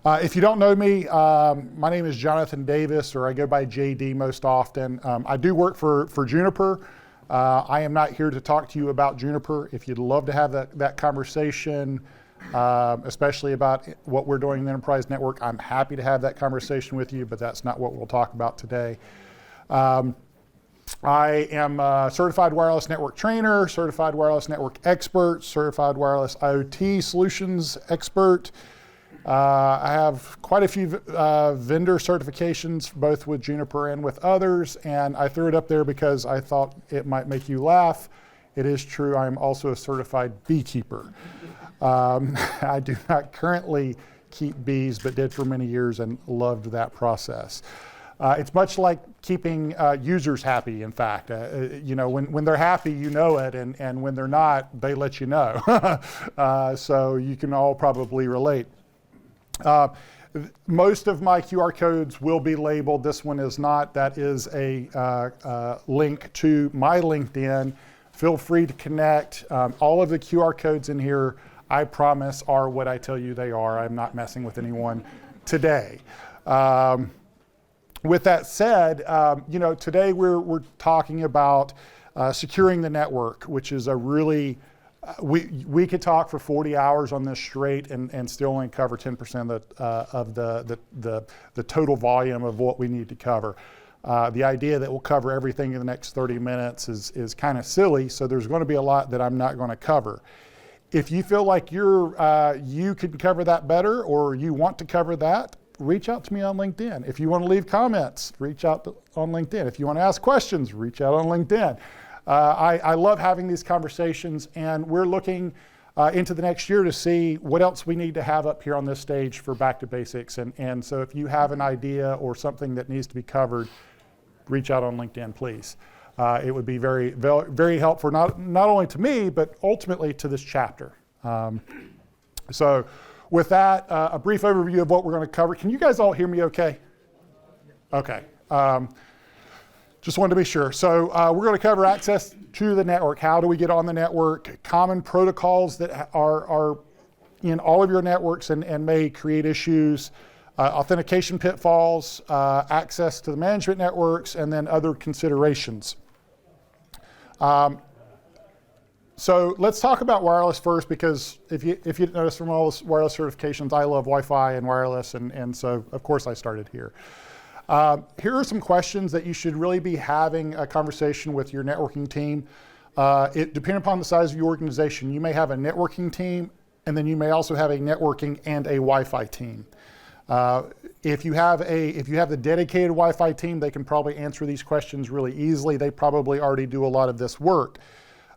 If you don't know me, my name is Jonathan Davis, or I go by JD most often. I do work for Juniper. I am not here to talk to you about Juniper. If you'd love to have that conversation, especially about what we're doing in the enterprise network, I'm happy to have that conversation with you, but that's not what we'll talk about today. I am a certified wireless network trainer, certified wireless network expert, certified wireless IoT solutions expert. I have quite a few vendor certifications, both with Juniper and with others, and I threw it up there because I thought it might make you laugh. It is true, I'm also a certified beekeeper. I do not currently keep bees, but did for many years and loved that process. It's much like keeping users happy, in fact. When they're happy, you know it, and when they're not, they let you know. So you can all probably relate. Most of my QR codes will be labeled. This one is not. That is a link to my LinkedIn. Feel free to connect. All of the QR codes in here, I promise, are what I tell you they are. I'm not messing with anyone today. With that said, today we're talking about securing the network, which is a really we could talk for 40 hours on this straight and still only cover 10% of the total volume of what we need to cover. The idea that we'll cover everything in the next 30 minutes is kind of silly, so there's going to be a lot that I'm not going to cover. If you feel like you can cover that better, or you want to cover that, reach out to me on LinkedIn. If you want to leave comments, reach out on LinkedIn. If you want to ask questions, reach out on LinkedIn. I love having these conversations, and we're looking into the next year to see what else we need to have up here on this stage for Back to Basics. And so if you have an idea or something that needs to be covered, reach out on LinkedIn, please. It would be very, very, very helpful, not only to me, but ultimately to this chapter. So with that, a brief overview of what we're going to cover. Can you guys all hear me okay? Okay. Just wanted to be sure. So we're going to cover access to the network. How do we get on the network? Common protocols that are in all of your networks and may create issues. Authentication pitfalls, access to the management networks, and then other considerations. So let's talk about wireless first, because if you didn't notice from all the wireless certifications, I love Wi-Fi and wireless, and so of course I started here. Here are some questions that you should really be having a conversation with your networking team. Depending upon the size of your organization, you may have a networking team, and then you may also have a networking and a Wi-Fi team. If you have the dedicated Wi-Fi team, they can probably answer these questions really easily. They probably already do a lot of this work.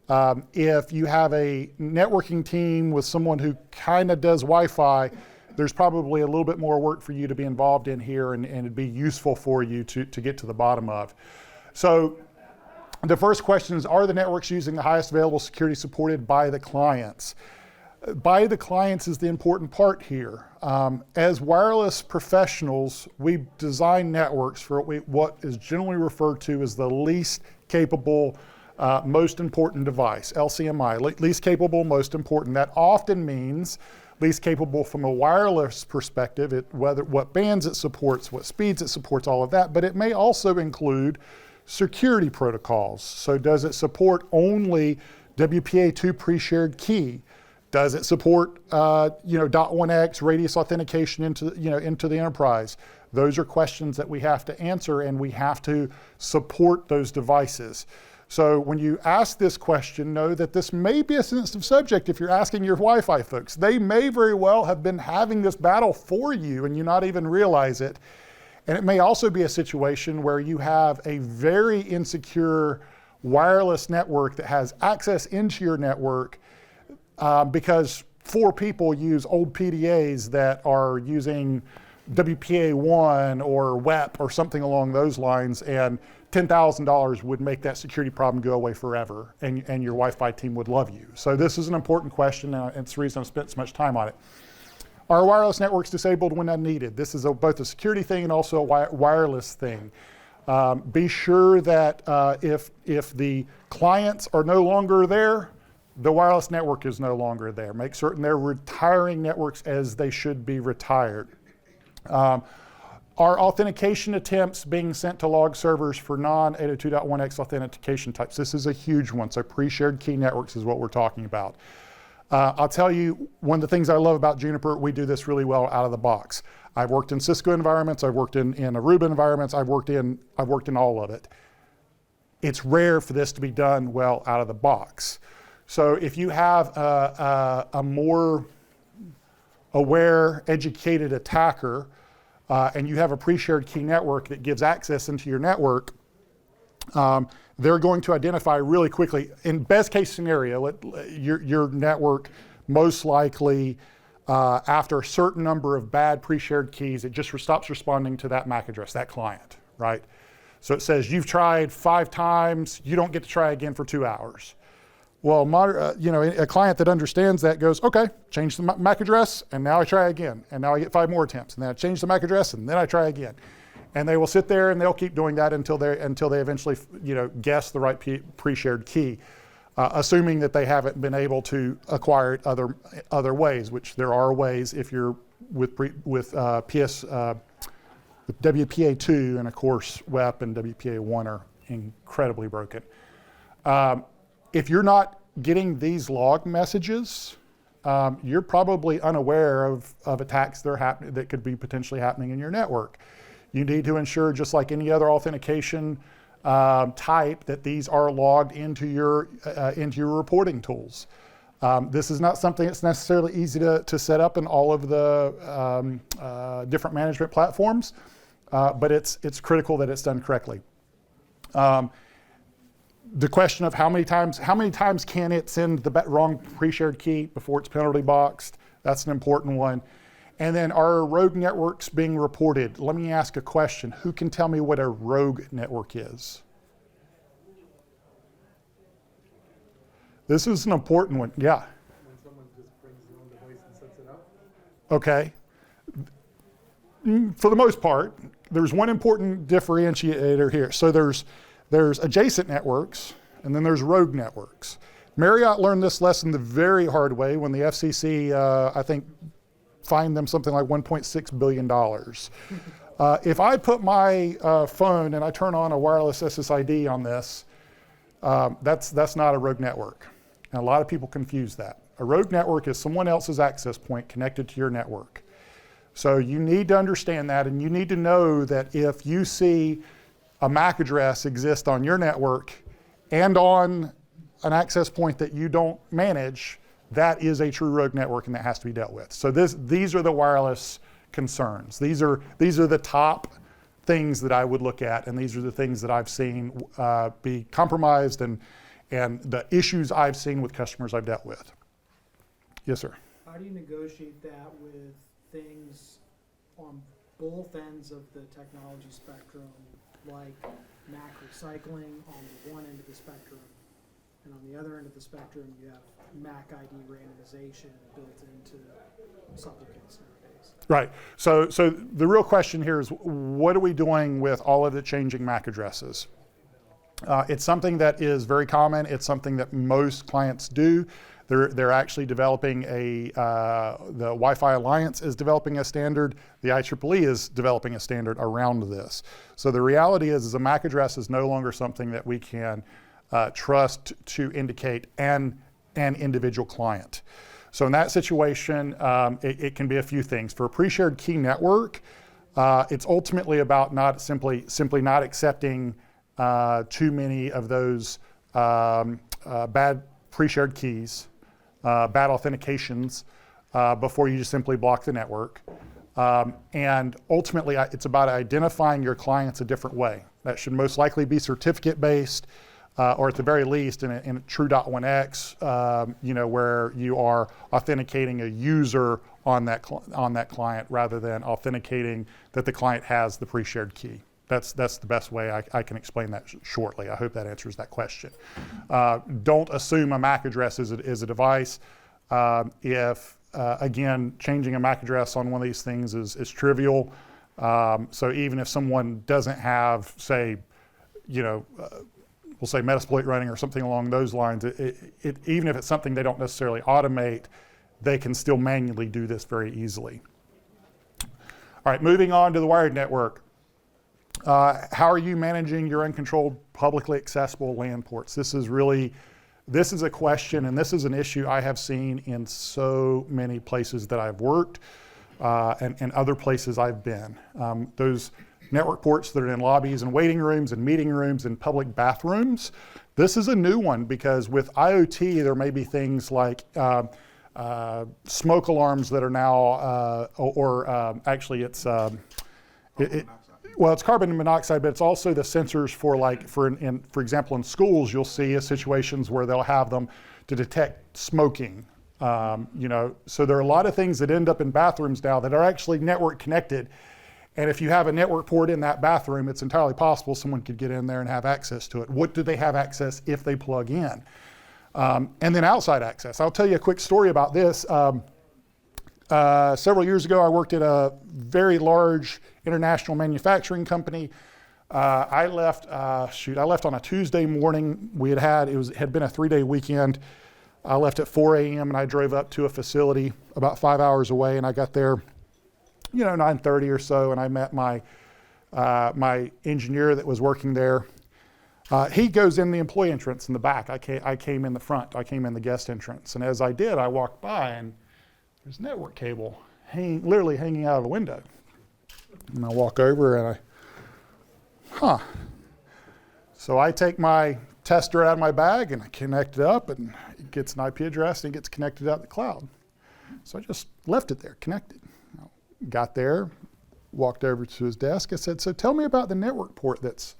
If you have a networking team with someone who kind of does Wi-Fi, there's probably a little bit more work for you to be involved in here, and it'd be useful for you to get to the bottom of. So the first question is, are the networks using the highest available security supported by the clients? By the clients is the important part here. As wireless professionals, we design networks for what is generally referred to as the least capable, most important device, LCMI, least capable, most important. That often means least capable from a wireless perspective, what bands it supports, what speeds it supports, all of that, but it may also include security protocols. So does it support only WPA2 pre-shared key? Does it support .1x radius authentication into the enterprise? Those are questions that we have to answer, and we have to support those devices. So when you ask this question, know that this may be a sensitive subject if you're asking your Wi-Fi folks. They may very well have been having this battle for you and you not even realize it. And it may also be a situation where you have a very insecure wireless network that has access into your network because 4 people use old PDAs that are using WPA1 or WEP or something along those lines, and $10,000 would make that security problem go away forever, and your Wi-Fi team would love you. So this is an important question, and it's the reason I've spent so much time on it. Are wireless networks disabled when unneeded? This is both a security thing and also a wireless thing. Be sure that if the clients are no longer there, the wireless network is no longer there. Make certain they're retiring networks as they should be retired. Are authentication attempts being sent to log servers for non-802.1x authentication types? This is a huge one. So pre-shared key networks is what we're talking about. I'll tell you, one of the things I love about Juniper, we do this really well out of the box. I've worked in Cisco environments, I've worked in Aruba environments, I've worked in all of it. It's rare for this to be done well out of the box. So if you have a more aware, educated attacker, and you have a pre-shared key network that gives access into your network, they're going to identify really quickly. In best case scenario, your network most likely, after a certain number of bad pre-shared keys, it just stops responding to that MAC address, that client, right? So it says you've tried 5 times, you don't get to try again for 2 hours. Well, a client that understands that goes, okay, change the MAC address, and now I try again, and now I get 5 more attempts, and then I change the MAC address, and then I try again. And they will sit there and they'll keep doing that until they eventually, guess the right pre-shared key, assuming that they haven't been able to acquire it other ways, which there are ways if you're with WPA2, and of course WEP and WPA1 are incredibly broken. If you're not getting these log messages, you're probably unaware of attacks that could be potentially happening in your network. You need to ensure, just like any other authentication type, that these are logged into your reporting tools. This is not something that's necessarily easy to set up in all of the different management platforms, but it's critical that it's done correctly. The question of how many times can it send the wrong pre-shared key before it's penalty boxed? That's an important one. And then, are rogue networks being reported? Let me ask a question. Who can tell me what a rogue network is? This is an important one. Yeah. When someone just brings their own device and sets it up? Okay. For the most part, there's one important differentiator here. So there's adjacent networks, and then there's rogue networks. Marriott learned this lesson the very hard way when the FCC, I think, fined them something like $1.6 billion. If I put my phone and I turn on a wireless SSID on this, that's not a rogue network. And a lot of people confuse that. A rogue network is someone else's access point connected to your network. So you need to understand that, and you need to know that if you see a MAC address exist on your network and on an access point that you don't manage, that is a true rogue network, and that has to be dealt with. So these are the wireless concerns. These are the top things that I would look at, and these are the things that I've seen be compromised, and the issues I've seen with customers I've dealt with. Yes, sir. How do you negotiate that with things on both ends of the technology spectrum, like MAC recycling on the one end of the spectrum, and on the other end of the spectrum, you have MAC ID randomization built into supplicants nowadays? Right. So the real question here is, what are we doing with all of the changing MAC addresses? It's something that is very common. It's something that most clients do. They're actually developing the Wi-Fi Alliance is developing a standard. The IEEE is developing a standard around this. So the reality is a MAC address is no longer something that we can trust to indicate an individual client. So in that situation, it can be a few things. For a pre-shared key network, it's ultimately about not simply not accepting too many of those bad pre-shared keys, bad authentications, before you just simply block the network. And ultimately, it's about identifying your clients a different way. That should most likely be certificate-based, or at the very least in a True.1x, where you are authenticating a user on that client rather than authenticating that the client has the pre-shared key. That's the best way I can explain that shortly. I hope that answers that question. Don't assume a MAC address is a device. If again, changing a MAC address on one of these things is trivial. So even if someone doesn't have, say, we'll say Metasploit running or something along those lines, even if it's something they don't necessarily automate, they can still manually do this very easily. All right, moving on to the wired network. How are you managing your uncontrolled publicly accessible LAN ports? This is a question, and this is an issue I have seen in so many places that I've worked and other places I've been. Those network ports that are in lobbies and waiting rooms and meeting rooms and public bathrooms, this is a new one because with IoT, there may be things like smoke alarms that are now, actually it's, well, it's carbon monoxide, but it's also the sensors for example, in schools, you'll see situations where they'll have them to detect smoking. So there are a lot of things that end up in bathrooms now that are actually network connected. And if you have a network port in that bathroom, it's entirely possible someone could get in there and have access to it. What do they have access if they plug in? And then outside access. I'll tell you a quick story about this. Several years ago, I worked at a very large international manufacturing company. I left on a Tuesday morning. It had been a 3-day weekend. I left at 4 a.m. and I drove up to a facility about 5 hours away, and I got there 9:30 or so, and I met my engineer that was working there. He goes in the employee entrance in the back. I came in the front. I came in the guest entrance. And as I did, I walked by, and there's network cable literally hanging out of the window. And I walk over, and So I take my tester out of my bag, and I connect it up, and it gets an IP address, and it gets connected out to the cloud. So I just left it there, connected. Got there, walked over to his desk. I said, so tell me about the network port that's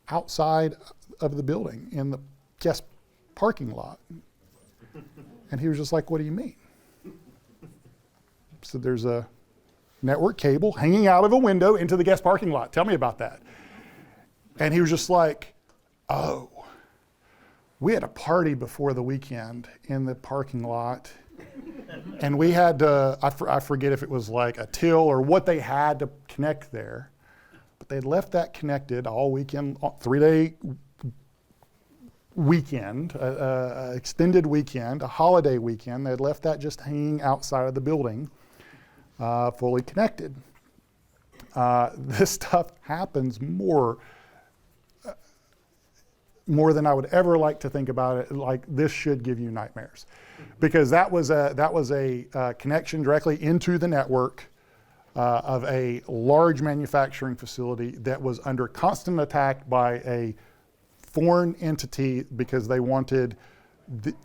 outside of the building in the guest parking lot. And he was just like, what do you mean? So there's a network cable hanging out of a window into the guest parking lot. Tell me about that. And he was just like, oh, we had a party before the weekend in the parking lot. And we had to, I forget if it was like a till or what they had to connect there, but they left that connected all weekend, 3-day weekend, extended weekend, a holiday weekend. They had left that just hanging outside of the building, fully connected. This stuff happens more than I would ever like to think about it. Like, this should give you nightmares, because that was a connection directly into the network of a large manufacturing facility that was under constant attack by a foreign entity because they wanted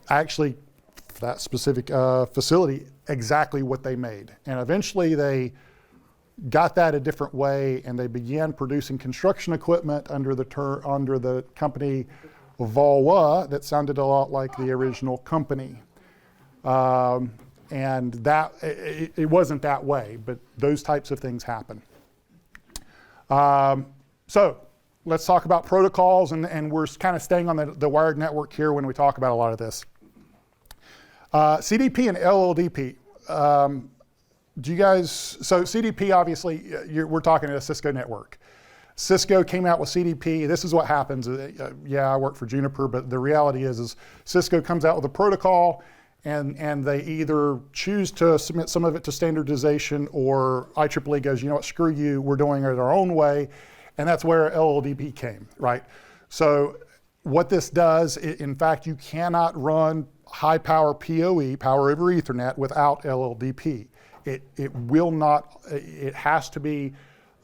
actually for that specific facility exactly what they made. And eventually they got that a different way, and they began producing construction equipment under the company Valois that sounded a lot like the original company. And that it wasn't that way, but those types of things happen. So let's talk about protocols, and we're kind of staying on the wired network here when we talk about a lot of this. CDP and LLDP. So CDP, obviously, we're talking a Cisco network. Cisco came out with CDP. This is what happens. I work for Juniper, but the reality is Cisco comes out with a protocol, and they either choose to submit some of it to standardization, or IEEE goes, you know what, screw you, we're doing it our own way. And that's where LLDP came, right? So what this does, in fact, you cannot run high power PoE, power over Ethernet, without LLDP. It will not, it has to be,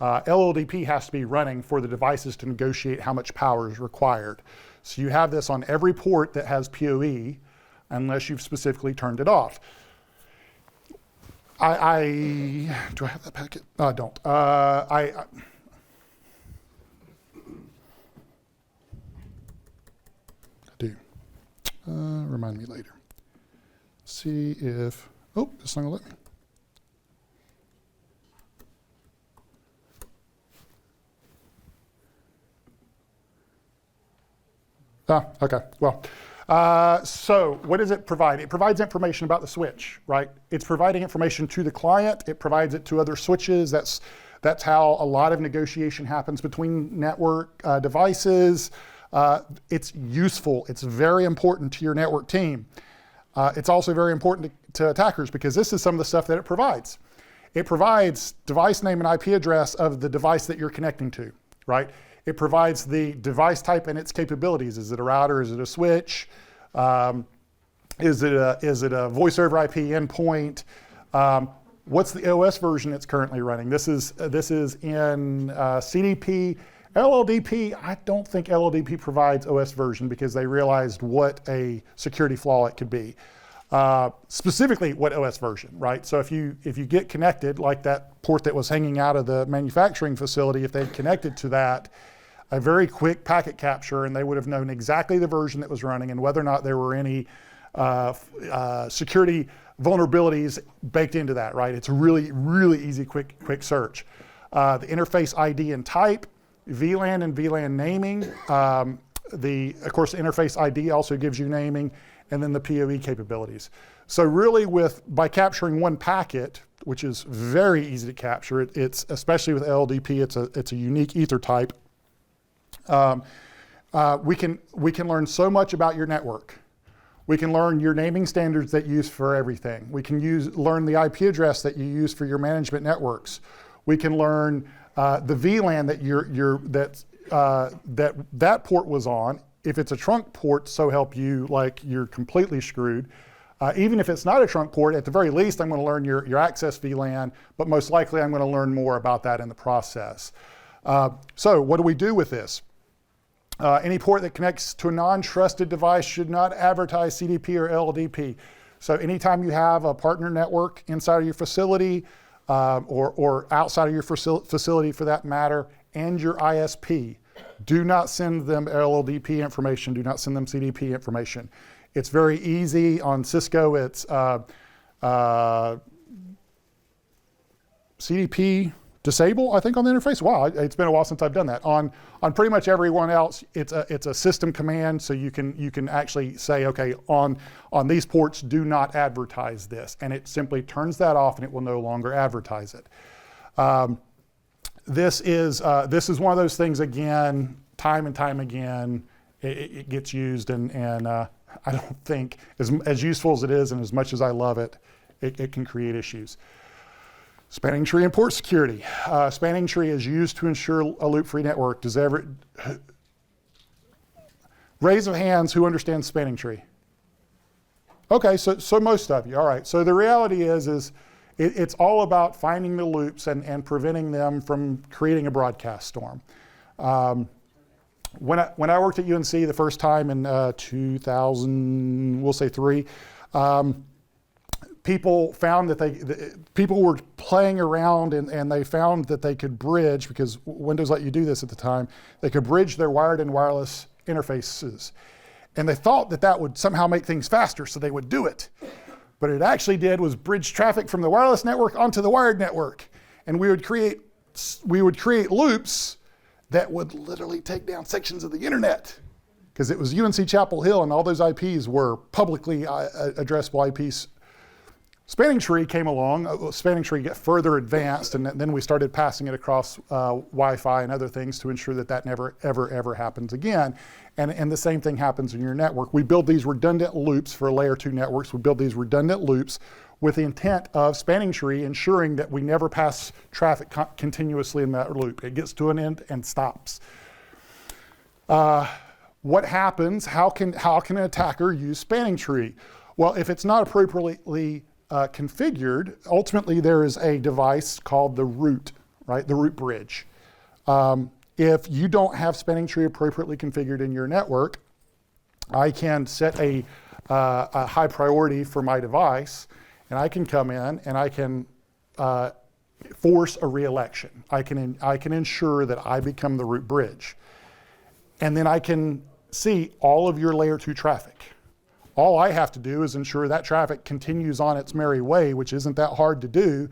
LLDP has to be running for the devices to negotiate how much power is required. So you have this on every port that has PoE, unless you've specifically turned it off. Do I have that packet? No, I don't. I do. Remind me later. See if, it's not gonna let me. Okay, well, so what does it provide? It provides information about the switch, right? It's providing information to the client. It provides it to other switches. That's how a lot of negotiation happens between network devices. It's useful. It's very important to your network team. It's also very important to attackers, because this is some of the stuff that it provides. It provides device name and IP address of the device that you're connecting to, right? It provides the device type and its capabilities. Is it a router? Is it a switch? Is it a voice over IP endpoint? What's the OS version it's currently running? This is in CDP. LLDP, I don't think LLDP provides OS version because they realized what a security flaw it could be. Specifically what OS version, right? So if you get connected, like that port that was hanging out of the manufacturing facility, if they'd connected to that, a very quick packet capture, and they would have known exactly the version that was running and whether or not there were any security vulnerabilities baked into that, right? It's a really, really easy, quick search. The interface ID and type, VLAN and VLAN naming. Of course, the interface ID also gives you naming, and then the PoE capabilities. So really by capturing one packet, which is very easy to capture, it's especially with LLDP, it's a unique ether type. We can learn so much about your network. We can learn your naming standards that you use for everything. We can learn the IP address that you use for your management networks. We can learn the VLAN that port was on. If it's a trunk port, so help you, like you're completely screwed. Even if it's not a trunk port, at the very least, I'm going to learn your access VLAN, but most likely I'm going to learn more about that in the process. So what do we do with this? Any port that connects to a non-trusted device should not advertise CDP or LLDP. So anytime you have a partner network inside of your facility or outside of your facility for that matter, and your ISP, do not send them LLDP information, do not send them CDP information. It's very easy. On Cisco, it's CDP disable, I think, on the interface. Wow, it's been a while since I've done that. On pretty much everyone else, it's a system command, so you can actually say, okay, on these ports, do not advertise this, and it simply turns that off, and it will no longer advertise it. This is one of those things, again, time and time again, it gets used, and I don't think, as useful as it is and as much as I love it, it can create issues. Spanning tree and port security. Spanning tree is used to ensure a loop-free network. Raise of hands who understands spanning tree? Okay, so most of you, all right. So the reality is it's all about finding the loops and preventing them from creating a broadcast storm. When I worked at UNC the first time in 2000, we'll say 3, people found that people were playing around and they found that they could bridge, because Windows let you do this at the time, they could bridge their wired and wireless interfaces. And they thought that would somehow make things faster, so they would do it. But it actually did was bridge traffic from the wireless network onto the wired network. And we would create loops that would literally take down sections of the internet, because it was UNC Chapel Hill and all those IPs were publicly addressable IPs. Spanning tree came along. Spanning tree got further advanced, and then we started passing it across Wi-Fi and other things to ensure that never, ever happens again. And the same thing happens in your network. We build these redundant loops for layer 2 networks. We build these redundant loops with the intent of spanning tree ensuring that we never pass traffic continuously in that loop. It gets to an end and stops. What happens? How can an attacker use spanning tree? Well, if it's not appropriately configured, ultimately there is a device called the root, right? The root bridge. If you don't have spanning tree appropriately configured in your network, I can set a high priority for my device, and I can come in and I can force a re-election. I can ensure that I become the root bridge. And then I can see all of your layer 2 traffic. All I have to do is ensure that traffic continues on its merry way, which isn't that hard to do.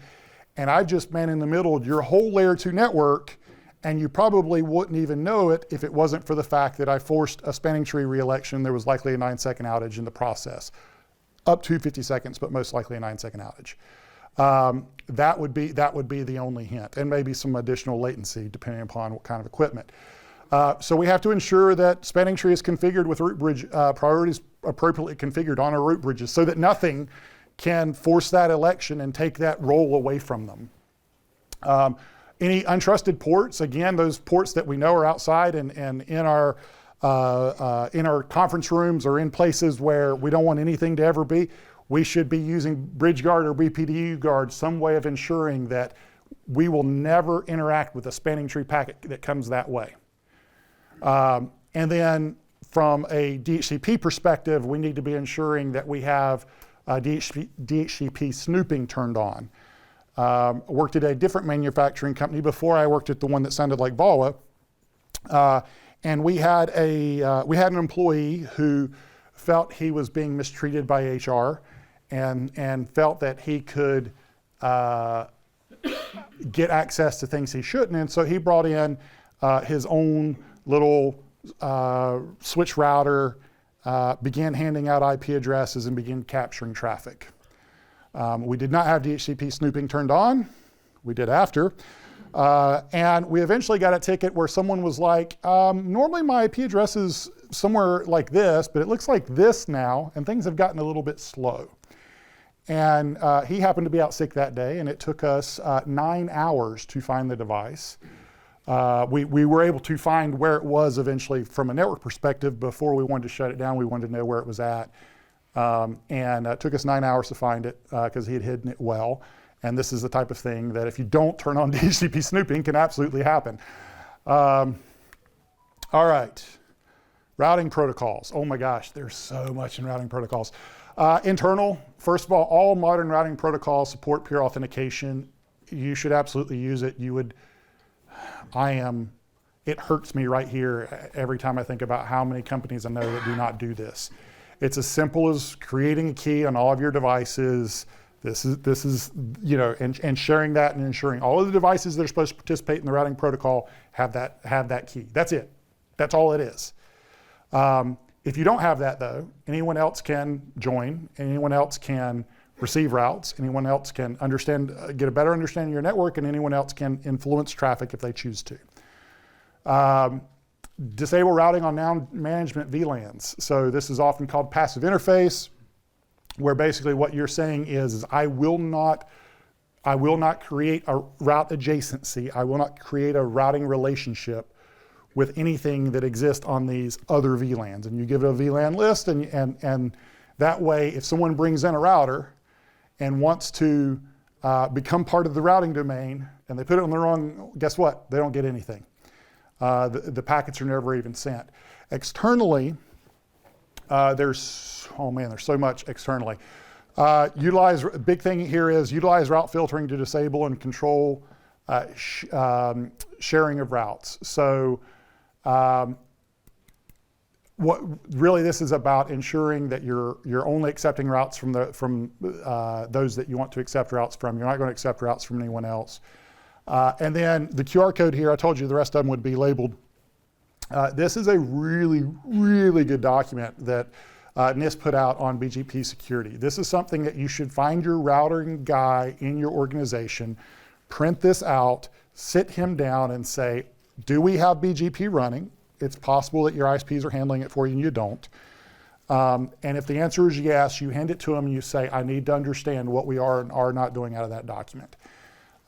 And I've just man in the middle of your whole layer 2 network, and you probably wouldn't even know it if it wasn't for the fact that I forced a spanning tree re-election. There was likely a 9-second outage in the process. Up to 50 seconds, but most likely a 9-second outage. That would be the only hint, and maybe some additional latency depending upon what kind of equipment. So we have to ensure that spanning tree is configured with root bridge priorities appropriately configured on our root bridges so that nothing can force that election and take that role away from them. Any untrusted ports, again, those ports that we know are outside and in our conference rooms or in places where we don't want anything to ever be, we should be using BridgeGuard or BPDU guard, some way of ensuring that we will never interact with a spanning tree packet that comes that way. And then from a DHCP perspective, we need to be ensuring that we have DHCP snooping turned on. Worked at a different manufacturing company before I worked at the one that sounded like VAWA. And we had an employee who felt he was being mistreated by HR and felt that he could get access to things he shouldn't. And so he brought in his own little switch router, began handing out IP addresses and began capturing traffic. We did not have DHCP snooping turned on. We did after. And we eventually got a ticket where someone was like, normally my IP address is somewhere like this, but it looks like this now, and things have gotten a little bit slow. And he happened to be out sick that day, and it took us 9 hours to find the device. We were able to find where it was eventually from a network perspective. Before we wanted to shut it down, we wanted to know where it was at. And it took us 9 hours to find it because he had hidden it well. And this is the type of thing that if you don't turn on DHCP snooping can absolutely happen. All right, routing protocols. Oh my gosh, there's so much in routing protocols. Internal, first of all modern routing protocols support peer authentication. You should absolutely use it. It hurts me right here every time I think about how many companies I know that do not do this. It's as simple as creating a key on all of your devices. This is and sharing that and ensuring all of the devices that are supposed to participate in the routing protocol have that key. That's it. That's all it is. If you don't have that though, anyone else can join, anyone else can receive routes, anyone else can get a better understanding of your network, and anyone else can influence traffic if they choose to. Disable routing on non-management VLANs. So this is often called passive interface, where basically what you're saying is I will not create a route adjacency. I will not create a routing relationship with anything that exists on these other VLANs. And you give it a VLAN list, and that way, if someone brings in a router and wants to become part of the routing domain, and they put it on the wrong, guess what? They don't get anything. The packets are never even sent. Externally, there's so much externally. Big thing here is utilize route filtering to disable and control sharing of routes. So what really this is about ensuring that you're only accepting routes from those that you want to accept routes from. You're not going to accept routes from anyone else. And then the QR code here, I told you the rest of them would be labeled. This is a really, really good document that NIST put out on BGP security. This is something that you should find your routing guy in your organization, print this out, sit him down and say, do we have BGP running? It's possible that your ISPs are handling it for you and you don't. And if the answer is yes, you hand it to them and you say, I need to understand what we are and are not doing out of that document.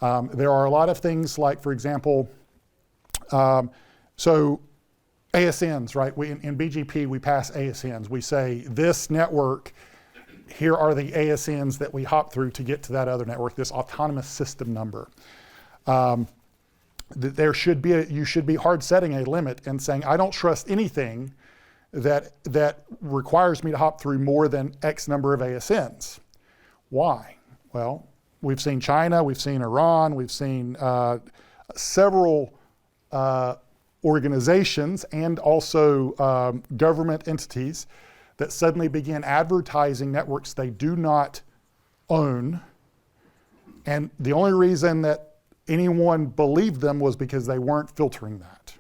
There are a lot of things like, for example, so ASNs, right? In BGP, we pass ASNs. We say this network, here are the ASNs that we hop through to get to that other network, this autonomous system number. You should be hard setting a limit and saying, I don't trust anything that requires me to hop through more than X number of ASNs. Why? Well, we've seen China, we've seen Iran, we've seen several organizations and also government entities that suddenly began advertising networks they do not own. And the only reason that anyone believed them was because they weren't filtering that.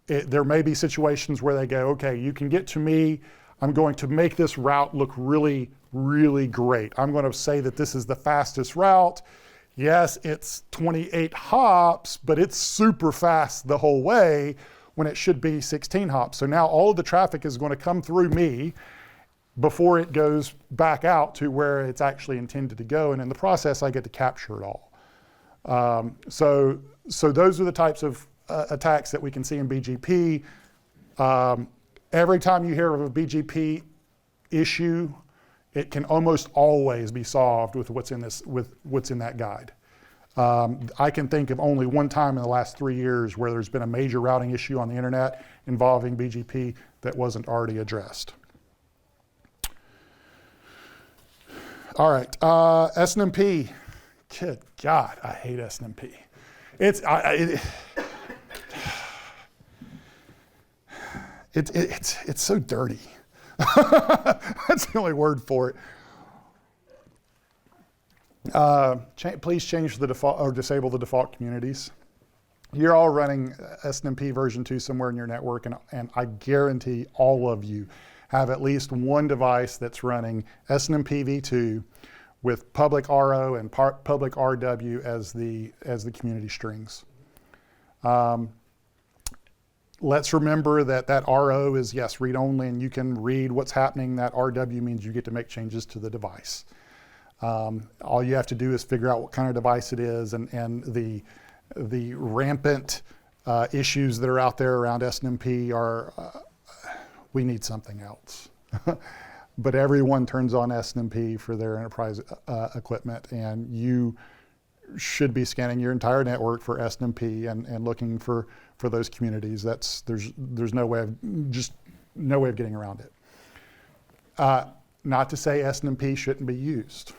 There may be situations where they go, okay, you can get to me, I'm going to make this route look really, really great. I'm going to say that this is the fastest route. Yes, it's 28 hops, but it's super fast the whole way when it should be 16 hops. So now all of the traffic is going to come through me, before it goes back out to where it's actually intended to go. And in the process, I get to capture it all. So those are the types of attacks that we can see in BGP. Every time you hear of a BGP issue, it can almost always be solved with what's in that guide. I can think of only one time in the last 3 years where there's been a major routing issue on the internet involving BGP that wasn't already addressed. All right, SNMP. Good God, I hate SNMP. It's so dirty. That's the only word for it. Please change the default or disable the default communities. You're all running SNMP version 2 somewhere in your network, and I guarantee all of you have at least one device that's running SNMP v2 with public RO and public RW as the community strings. Let's remember that RO is, yes, read only, and you can read what's happening. That RW means you get to make changes to the device. All you have to do is figure out what kind of device it is, and the rampant issues that are out there around SNMP are, we need something else. But everyone turns on SNMP for their enterprise equipment, and you should be scanning your entire network for SNMP and looking for those communities. There's no way of getting around it. Not to say SNMP shouldn't be used.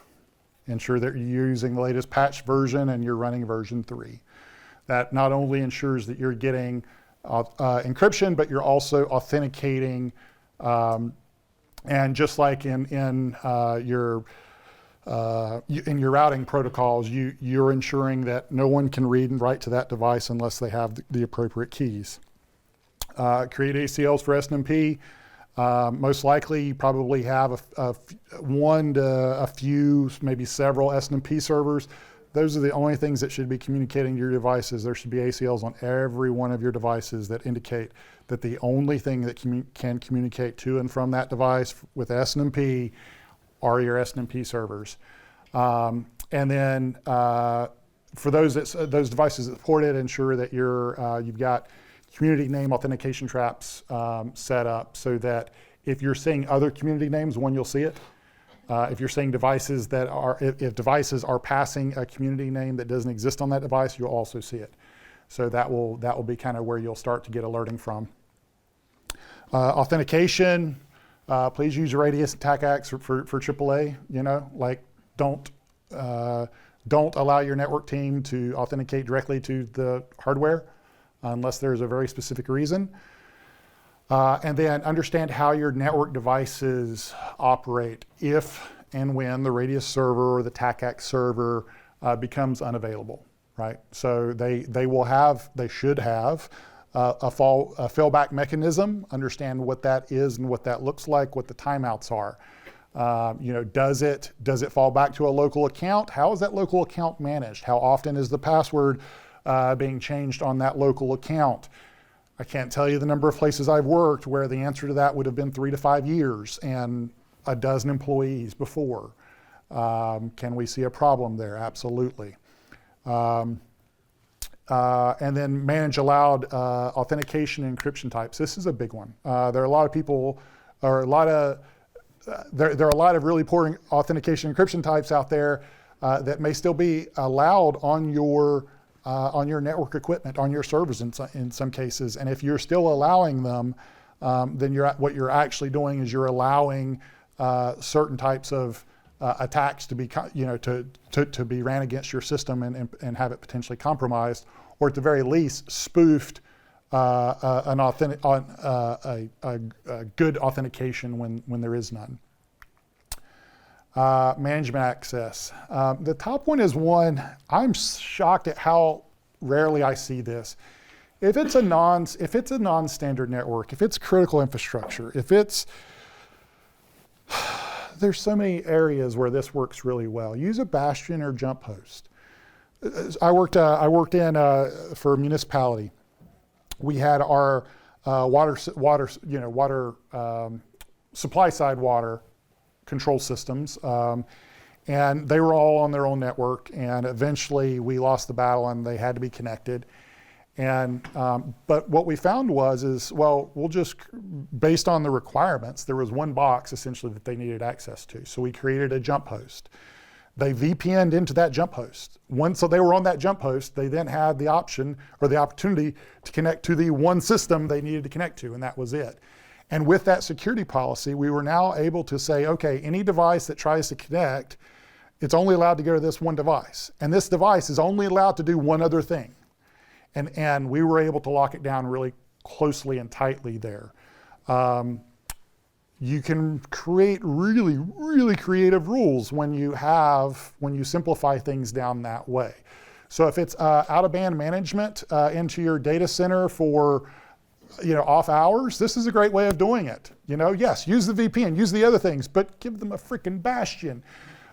Ensure that you're using the latest patch version and you're running version 3. That not only ensures that you're getting encryption, but you're also authenticating. And just like in your routing protocols, you're ensuring that no one can read and write to that device unless they have the appropriate keys. Create ACLs for SNMP. Most likely, you probably have one to a few, maybe several SNMP servers. Those are the only things that should be communicating to your devices. There should be ACLs on every one of your devices that indicate that the only thing that can communicate to and from that device with SNMP are your SNMP servers. And then for those devices that support it, ensure that you've got community name authentication traps set up so that if you're seeing other community names, one, you'll see it. If you're seeing devices if devices are passing a community name that doesn't exist on that device, you'll also see it. So that will be kind of where you'll start to get alerting from. Authentication, please use Radius and TACACS for AAA. Don't allow your network team to authenticate directly to the hardware unless there's a very specific reason. And then understand how your network devices operate if and when the Radius server or the TACACS server becomes unavailable, right? So they should have a fallback mechanism, understand what that is and what that looks like, what the timeouts are. Does it fall back to a local account? How is that local account managed? How often is the password being changed on that local account? I can't tell you the number of places I've worked where the answer to that would have been 3 to 5 years and a dozen employees before. Can we see a problem there? Absolutely. And then manage allowed authentication and encryption types. This is a big one. There are a lot of people, or there are a lot of really poor authentication encryption types out there that may still be allowed on your network equipment, on your servers in some cases. And if you're still allowing them, then what you're actually doing is you're allowing certain types of attacks to be, to be ran against your system and have it potentially compromised, or at the very least spoofed a good authentication when there is none. Management access. The top one is one, I'm shocked at how rarely I see this. If it's a non-standard network, if it's critical infrastructure, there's so many areas where this works really well. Use a bastion or jump host. I worked in for a municipality. We had our water supply side water control systems. And they were all on their own network, and eventually we lost the battle and they had to be connected. And but what we found we'll just, based on the requirements, there was one box essentially that they needed access to. So we created a jump host. They VPN'd into that jump host. Once so they were on that jump host, they then had the option or the opportunity to connect to the one system they needed to connect to, and that was it. And with that security policy, we were now able to say, okay, any device that tries to connect, it's only allowed to go to this one device. And this device is only allowed to do one other thing. And we were able to lock it down really closely and tightly there. You can create really, really creative rules when you simplify things down that way. So if it's out-of-band management into your data center for off hours, this is a great way of doing it. Yes, use the VPN, use the other things, but give them a freaking bastion.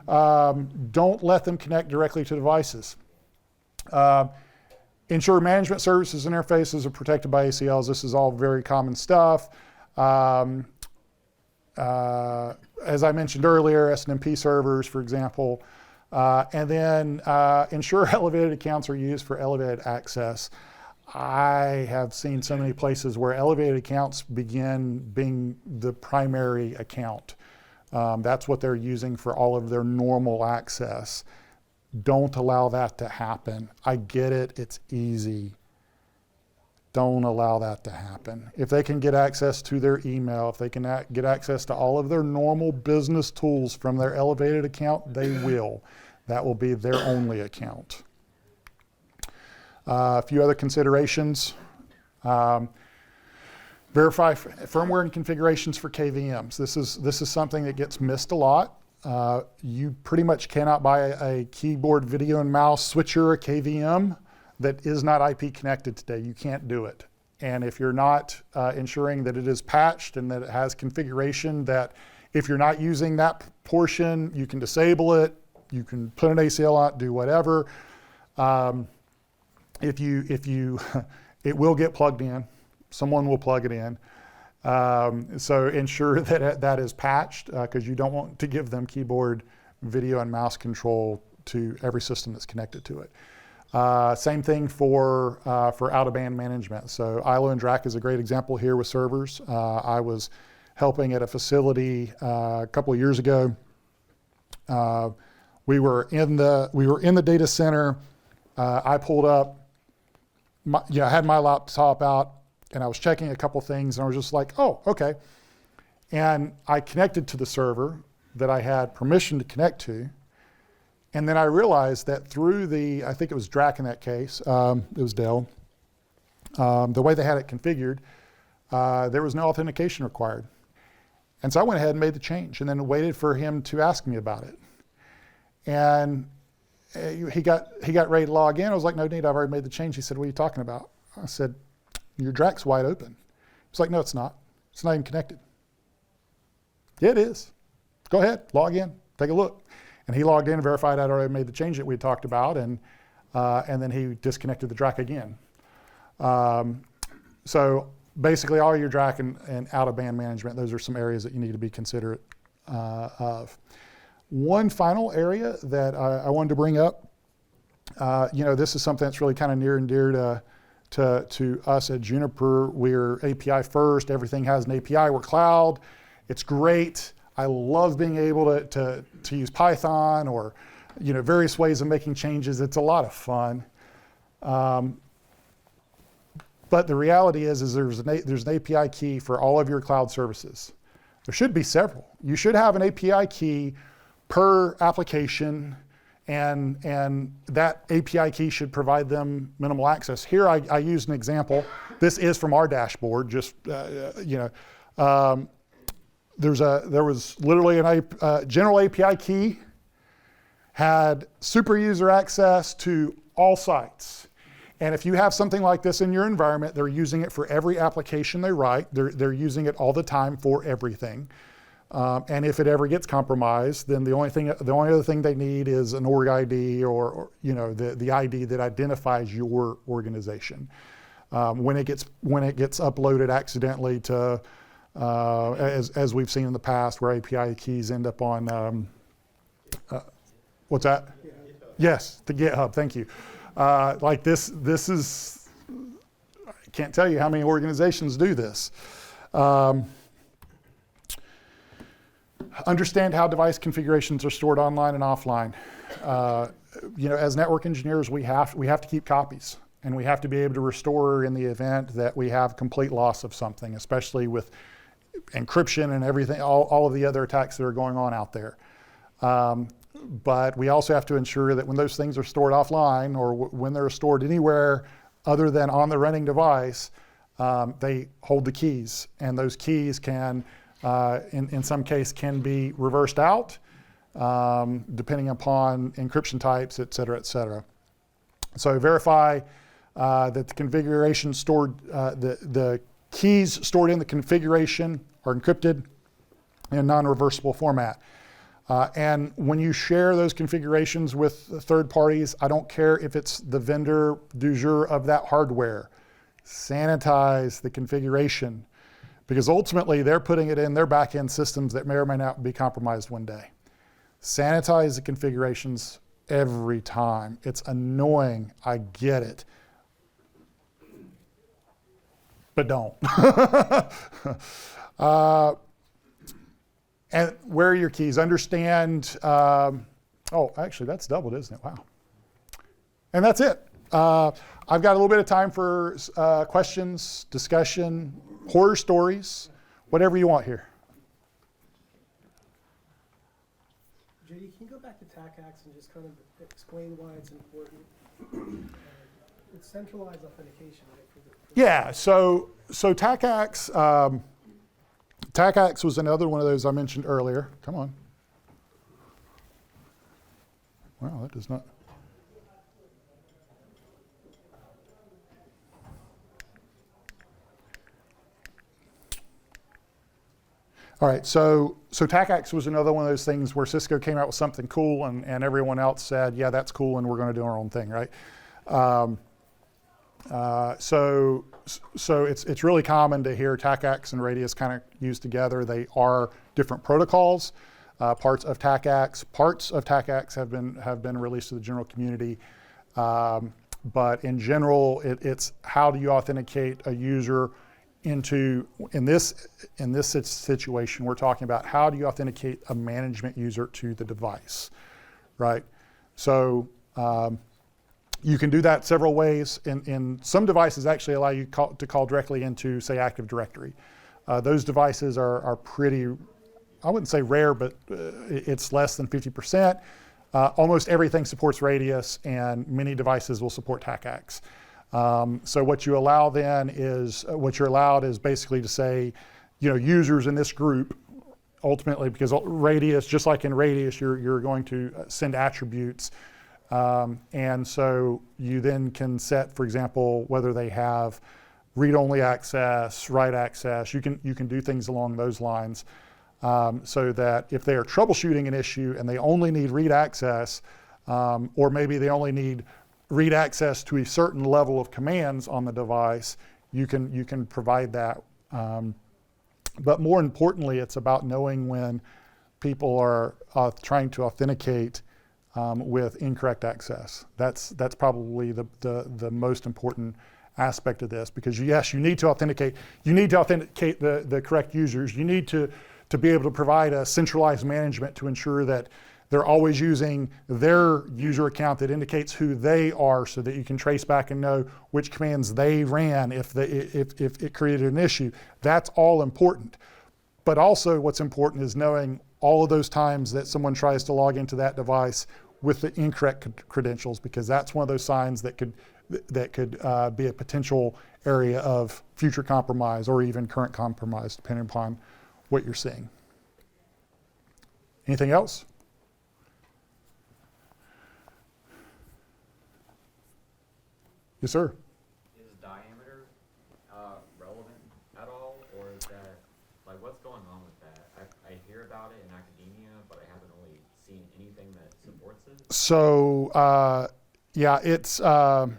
Don't let them connect directly to devices. Ensure management services and interfaces are protected by ACLs. This is all very common stuff. As I mentioned earlier, SNMP servers, for example. And then ensure elevated accounts are used for elevated access. I have seen so many places where elevated accounts begin being the primary account. That's what they're using for all of their normal access. Don't allow that to happen. I get it, it's easy. Don't allow that to happen. If they can get access to their email, if they can get access to all of their normal business tools from their elevated account, they will. That will be their only account. A few other considerations. Verify firmware and configurations for KVMs. This is something that gets missed a lot. You pretty much cannot buy a keyboard, video, and mouse switcher, a KVM, that is not IP connected today. You can't do it. And if you're not ensuring that it is patched and that it has configuration that if you're not using that portion, you can disable it, you can put an ACL on it, do whatever. It will get plugged in. Someone will plug it in. So ensure that that is patched because you don't want to give them keyboard, video, and mouse control to every system that's connected to it. Same thing for out-of-band management. So ILO and DRAC is a great example here with servers. I was helping at a facility a couple of years ago. We were in the data center. I pulled up. I had my laptop out, and I was checking a couple things, and I was just like, oh, okay. And I connected to the server that I had permission to connect to. And then I realized that through I think it was DRAC in that case, it was Dell, the way they had it configured, there was no authentication required. And so I went ahead and made the change and then waited for him to ask me about it. And he got ready to log in. I was like, no need, I've already made the change. He said, what are you talking about? I said, your DRAC's wide open. He's like, no, it's not. It's not even connected. Yeah, it is. Go ahead, log in, take a look. And he logged in and verified I'd already made the change that we talked about, and then he disconnected the DRAC again. So basically all your DRAC and out-of-band management, those are some areas that you need to be considerate of. One final area that I wanted to bring up, this is something that's really kind of near and dear to us at Juniper. We're API first, everything has an API, we're cloud, it's great. I love being able to use Python or various ways of making changes. It's a lot of fun. But the reality is there's an API key for all of your cloud services. There should be several. You should have an API key per application, and that API key should provide them minimal access. Here I used an example. This is from our dashboard. Just there was literally a general API key, had super user access to all sites. And if you have something like this in your environment, they're using it for every application they write. They're using it all the time for everything. And if it ever gets compromised, then the only other thing they need is an org ID or the ID that identifies your organization. When it gets uploaded accidentally to as we've seen in the past, where API keys end up on, what's that? Yes, the GitHub, thank you. Like this is, I can't tell you how many organizations do this. Understand how device configurations are stored online and offline. As network engineers, we have to keep copies, and we have to be able to restore in the event that we have complete loss of something, especially with encryption and everything, all of the other attacks that are going on out there. But we also have to ensure that when those things are stored offline, or when they're stored anywhere other than on the running device, they hold the keys, and those keys can, in some case, can be reversed out, depending upon encryption types, et cetera, et cetera. So verify that the configuration stored, the keys stored in the configuration are encrypted in non-reversible format. And when you share those configurations with third parties, I don't care if it's the vendor du jour of that hardware, sanitize the configuration, because ultimately they're putting it in their back-end systems that may or may not be compromised one day. Sanitize the configurations every time. It's annoying, I get it, but don't. And where are your keys? Understand, actually that's doubled, isn't it? Wow. And that's it. I've got a little bit of time for questions, discussion, horror stories, whatever you want here. JD, can you go back to TACACS and just kind of explain why it's important? It's centralized authentication, right? Yeah, so TACACS, TACACS was another one of those I mentioned earlier. Come on. Wow, that does not. All right, so TACACS was another one of those things where Cisco came out with something cool, and everyone else said, yeah, that's cool, and we're going to do our own thing, right? So it's really common to hear TACACS and Radius kind of used together. They are different protocols. Parts of TACACS have been released to the general community. But in general, it's how do you authenticate a user into, in this situation, we're talking about how do you authenticate a management user to the device, right? So you can do that several ways. In some devices actually allow you to call directly into, say, Active Directory. Those devices are pretty, I wouldn't say rare, but it's less than 50%. Almost everything supports Radius, and many devices will support TACACS. So what you allow then is, what you're allowed is basically to say, users in this group, ultimately, because Radius, just like in Radius, you're going to send attributes. And so you then can set, for example, whether they have read-only access, write access. You can do things along those lines, so that if they are troubleshooting an issue and they only need read access, or maybe they only need read access to a certain level of commands on the device, you can provide that. But more importantly, it's about knowing when people are trying to authenticate with incorrect access. That's probably the most important aspect of this, because yes, you need to authenticate. You need to authenticate the correct users. You need to be able to provide a centralized management to ensure that they're always using their user account that indicates who they are, so that you can trace back and know which commands they ran if it created an issue. That's all important. But also what's important is knowing all of those times that someone tries to log into that device with the incorrect credentials, because that's one of those signs that could be a potential area of future compromise or even current compromise, depending upon what you're seeing. Anything else? Yes, sir. Is diameter relevant at all, or is that, like, what's going on with that? I hear about it in academia, but I haven't really seen anything that supports it. So, yeah, it's, the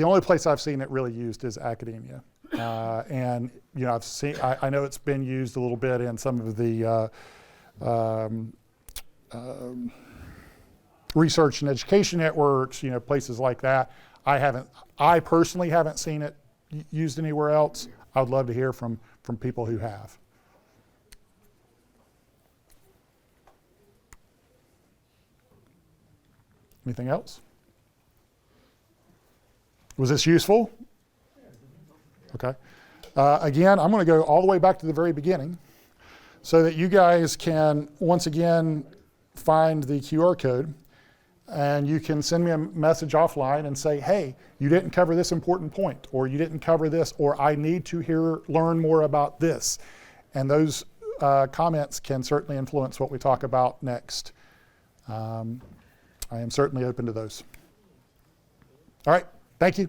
only place I've seen it really used is academia. And I've seen, I know it's been used a little bit in some of the research and education networks, places like that. I personally haven't seen it used anywhere else. I would love to hear from people who have. Anything else? Was this useful? Okay. Again, I'm going to go all the way back to the very beginning so that you guys can, once again, find the QR code, and you can send me a message offline and say, hey, you didn't cover this important point, or you didn't cover this, or I need to learn more about this. And those comments can certainly influence what we talk about next. I am certainly open to those. All right, thank you.